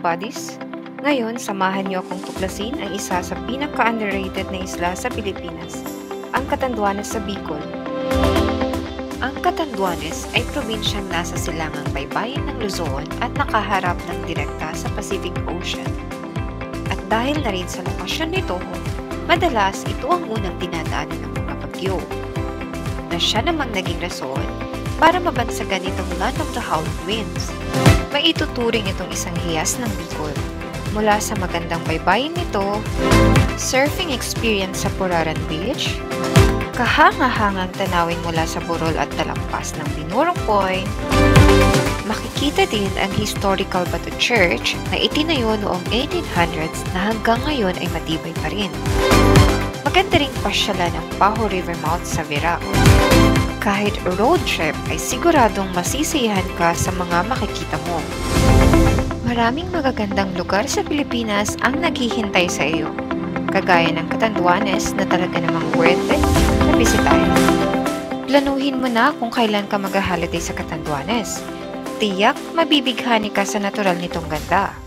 buddies! Ngayon, samahan niyo akong tuklasin ang isa sa pinaka-underrated na isla sa Pilipinas, ang Catanduanes sa Bicol. Ang Catanduanes ay probinsyang nasa silangang baybayin ng Luzon at nakaharap ng direkta sa Pacific Ocean. At dahil na rin sa lokasyon nito, madalas ito ang unang dinadaanan ng mga bagyo, na siya namang naging rason para mabansagan itong Land of the Howling Winds. Maituturing itong isang hiyas ng Bicol. Mula sa magandang baybayin nito, surfing experience sa Puraran Beach, kahanga-hangang tanawin mula sa burol at talampas ng Binurong Point, makikita din ang historical Bato Church na itinayo noong 1800s na hanggang ngayon ay matibay pa rin. Maganda ring pasyalan ang Paho River Mount sa Virac. Kahit road trip ay siguradong masisiyahan ka sa mga makikita mo. Maraming magagandang lugar sa Pilipinas ang naghihintay sa iyo, kagaya ng Catanduanes na talaga namang worth it na bisitahin. Planuhin mo na kung kailan ka mag-holiday sa Catanduanes. Tiyak, mabibighani ka sa natural nitong ganda.